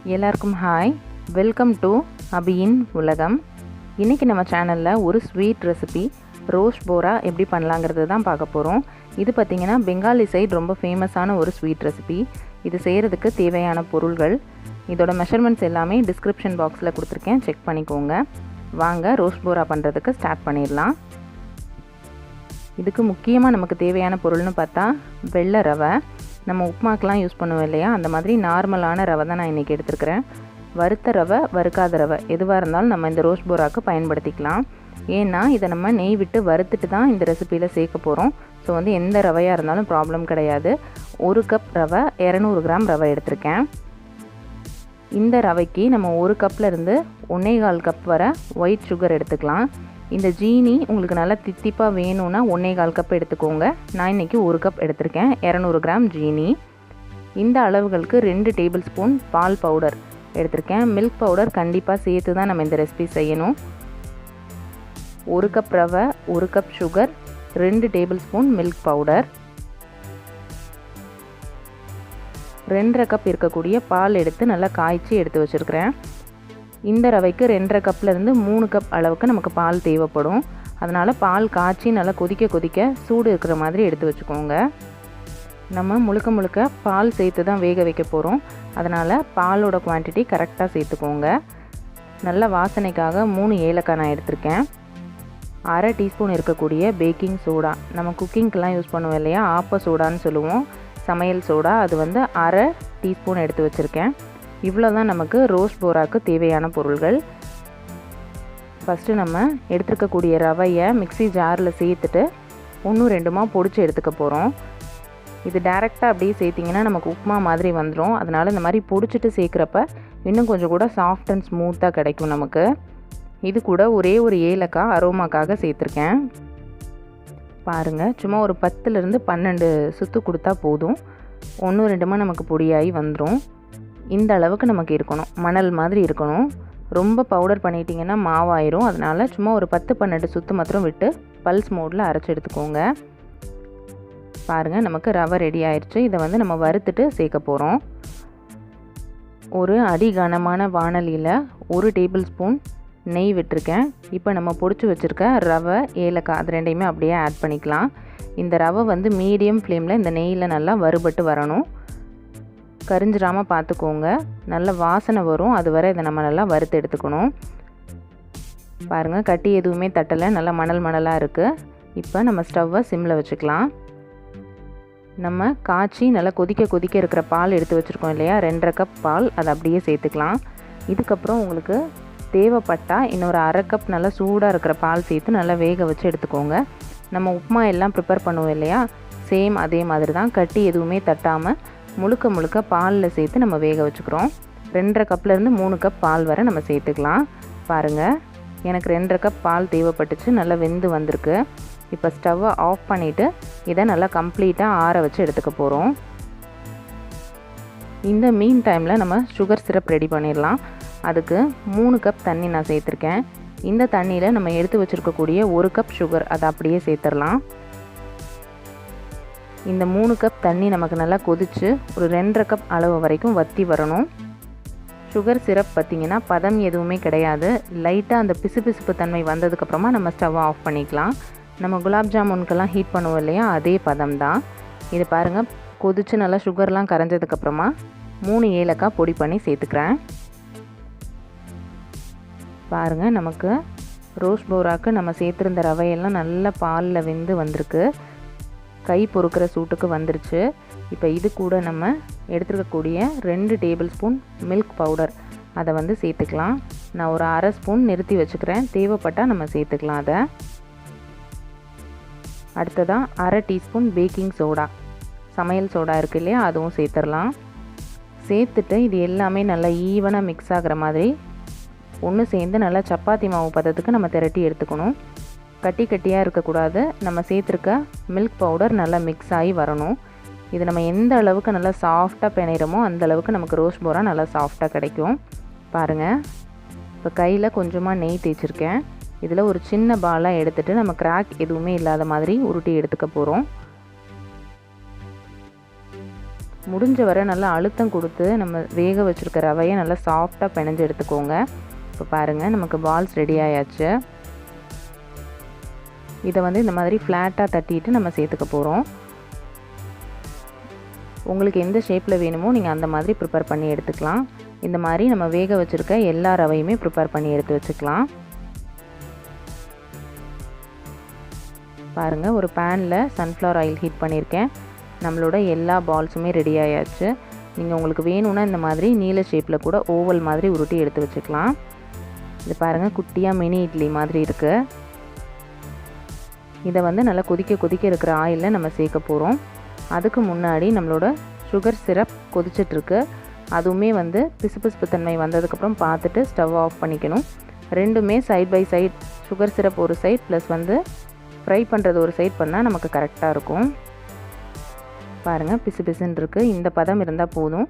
எல்லாருக்கும் hi, welcome to அபியின் உலகம். இன்றைக்கி நம்ம சேனலில் ஒரு ஸ்வீட் ரெசிபி ரோஷ்போரா எப்படி பண்ணலாங்கிறது தான் பார்க்க போகிறோம். இது பார்த்திங்கன்னா பெங்காலி சைடு ரொம்ப ஃபேமஸான ஒரு ஸ்வீட் ரெசிபி. இது செய்கிறதுக்கு தேவையான பொருள்கள், இதோட மெஷர்மெண்ட்ஸ் எல்லாமே டிஸ்கிரிப்ஷன் பாக்ஸில் கொடுத்துருக்கேன், செக் பண்ணிக்கோங்க. வாங்க ரோஷ்போரா பண்ணுறதுக்கு ஸ்டார்ட் பண்ணிடலாம். இதுக்கு முக்கியமாக நமக்கு தேவையான பொருள்னு பார்த்தா வெள்ளை ரவை. நம்ம உப்புமாக்கெலாம் யூஸ் பண்ணுவோம் இல்லையா, அந்த மாதிரி நார்மலான ரவை தான் நான் இன்றைக்கி எடுத்துருக்கிறேன். வறுத்த ரவை, வறுக்காத ரவை எதுவாக இருந்தாலும் நம்ம இந்த ரோஷ்போராக்கு பயன்படுத்திக்கலாம். ஏன்னா இதை நம்ம நெய் விட்டு வறுத்துட்டு தான் இந்த ரெசிப்பியில் சேர்க்க போகிறோம். ஸோ எந்த ரவையாக இருந்தாலும் ப்ராப்ளம் கிடையாது. 1 கப் ரவை, 200 கிராம் ரவை எடுத்திருக்கேன். இந்த ரவைக்கு நம்ம 1 கப்லேருந்து 1.25 கப் வர ஒயிட் சுகர் எடுத்துக்கலாம். இந்த ஜீனி உங்களுக்கு நல்லா தித்திப்பாக வேணும்னா 1.25 கப் எடுத்துக்கோங்க. நான் இன்றைக்கி 1 கப் எடுத்திருக்கேன், 200 கிராம் ஜீனி. இந்த அளவுகளுக்கு 2 டேபிள் ஸ்பூன் பால் பவுடர் எடுத்திருக்கேன். மில்க் பவுடர் கண்டிப்பாக சேர்த்து தான் நம்ம இந்த ரெசிபி செய்யணும். 1 கப் ரவை, 1 cup sugar, 2 table spoon milk powder, 2.5 cup இருக்கக்கூடிய பால் எடுத்து நல்லா காய்ச்சி எடுத்து வச்சுருக்கிறேன். இந்த ரவைக்கு 2.5 கப்லேருந்து 3 கப் அளவுக்கு நமக்கு பால் தேவைப்படும். அதனால் பால் காய்ச்சி நல்லா கொதிக்க சூடு இருக்கிற மாதிரி எடுத்து வச்சுக்கோங்க. நம்ம முழுக்க பால் சேர்த்து தான் வேக வைக்க போகிறோம். அதனால் பாலோட குவான்டிட்டி கரெக்டாக சேர்த்துக்கோங்க. நல்ல வாசனைக்காக 3 ஏலக்காய் நான் எடுத்திருக்கேன். 1/2 டீஸ்பூன் இருக்கக்கூடிய பேக்கிங் சோடா, நம்ம குக்கிங்க்கெலாம் யூஸ் பண்ணுவோம் இல்லையா, ஆப்ப சோடான்னு சொல்லுவோம், சமையல் சோடா, அது 1/2 டீஸ்பூன் எடுத்து வச்சுருக்கேன். இவ்வளோ தான் நமக்கு ரோஷ்போராக்கு தேவையான பொருள்கள். ஃபஸ்ட்டு நம்ம எடுத்துருக்கக்கூடிய ரவையை மிக்ஸி ஜாரில் சேர்த்துட்டு 1-2 பொடிச்சு எடுத்துக்க போகிறோம். இது டைரெக்டாக அப்படியே சேர்த்திங்கன்னா நமக்கு உப்புமா மாதிரி வந்துடும். அதனால் இந்த மாதிரி பொடிச்சிட்டு சேர்க்குறப்ப இன்னும் கொஞ்சம் கூட சாஃப்ட் அண்ட் ஸ்மூத்தாக கிடைக்கும் நமக்கு. இது கூட ஒரே ஒரு ஏலக்காய் அரோமாக்காக சேர்த்துருக்கேன். பாருங்கள், சும்மா ஒரு 10லேருந்து 12 சுற்று கொடுத்தா போதும். 1-2 நமக்கு பொடியாகி வந்துடும். இந்த அளவுக்கு நமக்கு இருக்கணும், மணல் மாதிரி இருக்கணும். ரொம்ப பவுடர் பண்ணிட்டிங்கன்னா மாவாயிரும். அதனால் சும்மா ஒரு 10-12 சுற்று மாத்திரம் விட்டு பல்ஸ் மோடில் அரைச்சி எடுத்துக்கோங்க. பாருங்கள், நமக்கு ரவை ரெடி ஆயிடுச்சு. இதை நம்ம வறுத்துட்டு சேர்க்க போகிறோம். ஒரு அடி கனமான வாணலியில் 1 டேபிள் ஸ்பூன் நெய் விட்டுருக்கேன். இப்போ நம்ம பொடிச்சு வச்சுருக்க ரவை, ஏலக்காய் அது ரெண்டையுமே அப்படியே ஆட் பண்ணிக்கலாம். இந்த ரவை மீடியம் ஃப்ளேமில் இந்த நெய்யில் நல்லா வறுபட்டு வரணும். கரிஞ்சிடாமல் பார்த்துக்கோங்க. நல்ல வாசனை வரும், அது வரை இதை நம்ம நல்லா வறுத்து எடுத்துக்கணும். பாருங்கள், கட்டி எதுவுமே தட்டலை, நல்லா மணலாக இருக்குது. இப்போ நம்ம ஸ்டவ்வை சிம்மில் வச்சுக்கலாம். நம்ம காய்ச்சி நல்லா கொதிக்க இருக்கிற பால் எடுத்து வச்சுருக்கோம் இல்லையா, 2.5 கப் பால், அதை அப்படியே சேர்த்துக்கலாம். இதுக்கப்புறம் உங்களுக்கு தேவைப்பட்டால் இன்னொரு 1/2 கப் நல்லா சூடாக இருக்கிற பால் சேர்த்து நல்லா வேக வச்சு எடுத்துக்கோங்க. நம்ம உப்புமா எல்லாம் ப்ரிப்பேர் பண்ணுவோம் இல்லையா, சேம் அதே மாதிரி தான். கட்டி எதுவுமே தட்டாமல் முழுக்க பாலில் சேர்த்து நம்ம வேக வச்சுக்கிறோம். 2.5 கப்லேருந்து 3 கப் பால் வரை நம்ம சேர்த்துக்கலாம். பாருங்கள், எனக்கு 2.5 கப் பால் தேவைப்பட்டுச்சு, நல்லா வெந்து வந்திருக்கு. இப்போ ஸ்டவ்வை ஆஃப் பண்ணிவிட்டு இதை நல்லா கம்ப்ளீட்டாக ஆற வச்சு எடுத்துக்க போகிறோம். இந்த மீன் டைமில் நம்ம சுகர் சிரப் ரெடி பண்ணிடலாம். அதுக்கு 3 கப் தண்ணி நான் சேர்த்துருக்கேன். இந்த தண்ணியில் நம்ம எடுத்து வச்சுருக்கக்கூடிய 1 கப் சுகர் அதை அப்படியே சேர்த்துடலாம். இந்த 3 கப் தண்ணி நமக்கு நல்லா கொதித்து ஒரு 2.5 கப் அளவு வரைக்கும் வற்றி வரணும். சுகர் சிரப் பார்த்திங்கன்னா பதம் எதுவுமே கிடையாது. லைட்டாக அந்த பிசுபிசுப்பு தன்மை வந்ததுக்கப்புறமா நம்ம ஸ்டவ்வை ஆஃப் பண்ணிக்கலாம். நம்ம குலாப் ஜாமுனுக்கெல்லாம் ஹீட் பண்ணுவோம் இல்லையா, அதே பதம் தான் இது. பாருங்கள், கொதித்து நல்லா சுகர்லாம் கரைஞ்சதுக்கப்புறமா 3 ஏலக்காய் பொடி பண்ணி சேர்த்துக்கிறேன். பாருங்கள், நமக்கு ரோஷ்போராக்கு நம்ம சேர்த்துருந்த ரவையெல்லாம் நல்லா பாலில் வெந்து வந்திருக்கு. கை பொறுக்கிற சூட்டுக்கு வந்துருச்சு. இப்போ இது கூட நம்ம எடுத்துருக்கக்கூடிய 2 டேபிள் ஸ்பூன் மில்க் பவுடர் அதை சேர்த்துக்கலாம். நான் ஒரு 1/2 ஸ்பூன் நிறுத்தி வச்சுக்கிறேன், தேவைப்பட்டால் நம்ம சேர்த்துக்கலாம் அதை. அடுத்ததாக 1/2 டீஸ்பூன் பேக்கிங் சோடா, சமையல் சோடா இருக்குது இல்லையா, அதுவும் சேர்த்துடலாம். சேர்த்துட்டு இது எல்லாமே நல்லா ஈவனாக மிக்ஸ் ஆகிற மாதிரி ஒன்று சேர்ந்து நல்லா சப்பாத்தி மாவு பதத்துக்கு நம்ம திரட்டி எடுத்துக்கணும். கட்டியாக இருக்கக்கூடாது. நம்ம சேர்த்துருக்க மில்க் பவுடர் நல்லா மிக்ஸ் ஆகி வரணும். இது நம்ம எந்த அளவுக்கு நல்லா சாஃப்டாக பிணைகிறோமோ அந்த அளவுக்கு நமக்கு ரோஷ்போரா நல்லா சாஃப்டாக கிடைக்கும். பாருங்கள், இப்போ கையில் கொஞ்சமாக நெய் தேய்ச்சிருக்கேன். இதில் ஒரு சின்ன பாலாக எடுத்துகிட்டு நம்ம கிராக் எதுவுமே இல்லாத மாதிரி உருட்டி எடுத்துக்க போகிறோம். முடிஞ்ச வரை நல்லா அழுத்தம் கொடுத்து நம்ம வேக வச்சுருக்க ரவையை நல்லா சாஃப்டாக பிணைஞ்சு எடுத்துக்கோங்க. இப்போ பாருங்கள், நமக்கு பால்ஸ் ரெடி ஆயாச்சு. இதை வந்து இந்த மாதிரி ஃப்ளாட்டாக தட்டிட்டு நம்ம சேர்த்துக்க போகிறோம். உங்களுக்கு எந்த ஷேப்பில் வேணுமோ நீங்கள் அந்த மாதிரி ப்ரிப்பேர் பண்ணி எடுத்துக்கலாம். இந்த மாதிரி நம்ம வேக வச்சுருக்க எல்லா ரவையுமே ப்ரிப்பேர் பண்ணி எடுத்து வச்சுக்கலாம். பாருங்கள், ஒரு பேனில் சன்ஃப்ளவர் ஆயில் ஹீட் பண்ணியிருக்கேன். நம்மளோட எல்லா பால்ஸுமே ரெடி ஆயாச்சு. நீங்கள் உங்களுக்கு வேணும்னா இந்த மாதிரி நீல ஷேப்பில் கூட ஓவல் மாதிரி உருட்டி எடுத்து வச்சுக்கலாம். இது பாருங்கள், குட்டியாக மினி இட்லி மாதிரி இருக்குது. இதை வந்து நல்லா கொதிக்க இருக்கிற ஆயிலில் நம்ம சேர்க்க போகிறோம். அதுக்கு முன்னாடி நம்மளோட சுகர் சிரப் கொதிச்சிட்ருக்கு. அதுவுமே வந்து பிசுபிசுப்பு தன்மை வந்ததுக்கப்புறம் பார்த்துட்டு ஸ்டவ் ஆஃப் பண்ணிக்கணும். ரெண்டுமே side by side, sugar syrup ஒரு சைட் ப்ளஸ் வந்து ஃப்ரை பண்ணுறது ஒரு சைட் பண்ணால் நமக்கு கரெக்டாக இருக்கும். பாருங்கள், பிசுன்னு இருக்குது. இந்த பதம் இருந்தால் போதும்,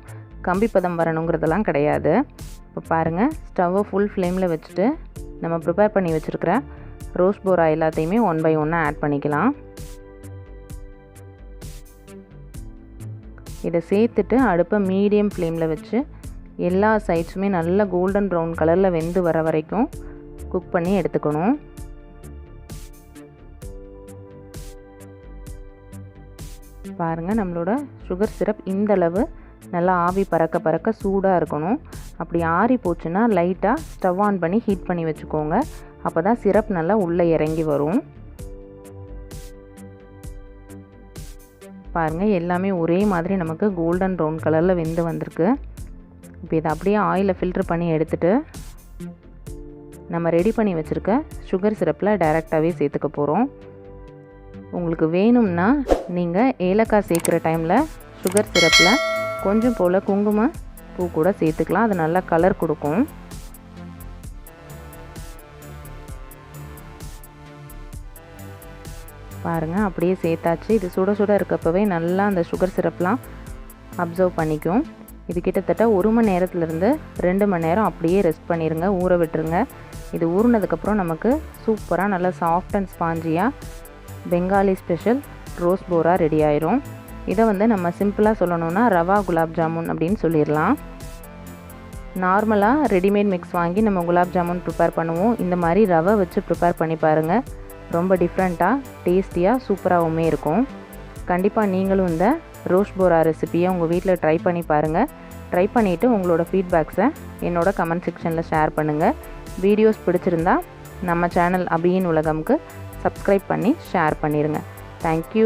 கம்பி பதம் வரணுங்கிறதெல்லாம் கிடையாது. இப்போ பாருங்கள், ஸ்டவ்வை ஃபுல் ஃப்ளேமில் வச்சுட்டு நம்ம ப்ரிப்பேர் பண்ணி வச்சுருக்கிற ரோஷ்போரா எல்லாத்தையுமே 1 by 1 ஆட் பண்ணிக்கலாம். இதை சேர்த்துட்டு அடுப்பை மீடியம் ஃப்ளேமில் வச்சு எல்லா சைட்ஸுமே நல்லா கோல்டன் ப்ரௌன் கலரில் வெந்து வர வரைக்கும் குக் பண்ணி எடுத்துக்கணும். பாருங்கள், நம்மளோட சுகர் சிரப் இந்தளவு நல்லா ஆவி பறக்க சூடாக இருக்கணும். அப்படி ஆறி போச்சுன்னா லைட்டாக ஸ்டவ் ஆன் பண்ணி ஹீட் பண்ணி வச்சுக்கோங்க. அப்போ தான் சிரப் நல்லா உள்ளே இறங்கி வரும். பாருங்கள், எல்லாமே ஒரே மாதிரி நமக்கு கோல்டன் ப்ரௌன் கலரில் வெந்து வந்திருக்கு. இப்போ இதை அப்படியே ஆயிலில் ஃபில்டர் பண்ணி எடுத்துகிட்டு நம்ம ரெடி பண்ணி வச்சுருக்க சுகர் சிரப்பில் டைரெக்டாகவே சேர்த்துக்க போகிறோம். உங்களுக்கு வேணும்னா நீங்கள் ஏலக்காய் சேர்க்குற டைமில் சுகர் சிரப்பில் கொஞ்சம் போல் குங்கும பூ கூட சேர்த்துக்கலாம். அது நல்லா கலர் கொடுக்கும். பாருங்கள், அப்படியே சேர்த்தாச்சு. இது சுட இருக்கப்பவே நல்லா அந்த சுகர் சிரப்லாம் அப்சர்வ் பண்ணிக்கும். இது கிட்டத்தட்ட 1 மணி நேரத்துலேருந்து 2 மணி நேரம் அப்படியே ரெஸ்ட் பண்ணிடுங்க, ஊற விட்டுருங்க. இது ஊறினதுக்கப்புறம் நமக்கு சூப்பராக நல்லா சாஃப்ட் அண்ட் ஸ்பாஞ்சியாக பெங்காலி ஸ்பெஷல் ரோஷ்போரா ரெடி ஆயிரும். இதை வந்து நம்ம சிம்பிளாக சொல்லணும்னா ரவா குலாப் ஜாமுன் அப்படின்னு சொல்லிடலாம். நார்மலாக ரெடிமேட் மிக்ஸ் வாங்கி நம்ம குலாப் ஜாமுன் ப்ரிப்பேர் பண்ணுவோம். இந்த மாதிரி ரவை வச்சு ப்ரிப்பேர் பண்ணி பாருங்கள். ரொம்ப டிஃப்ரெண்ட்டாக டேஸ்டியாக சூப்பராகவுமே இருக்கும். கண்டிப்பாக நீங்களும் இந்த ரோஷ்போரா ரெசிபியை உங்கள் வீட்டில் ட்ரை பண்ணி பாருங்கள். ட்ரை பண்ணிவிட்டு உங்களோட ஃபீட்பேக்ஸை என்னோட கமெண்ட் செக்ஷனில் ஷேர் பண்ணுங்கள். வீடியோஸ் பிடிச்சிருந்தா நம்ம சேனல் அபியின் உலகம்க்கு சப்ஸ்கிரைப் பண்ணி ஷேர் பண்ணிடுங்க. தேங்க்யூ.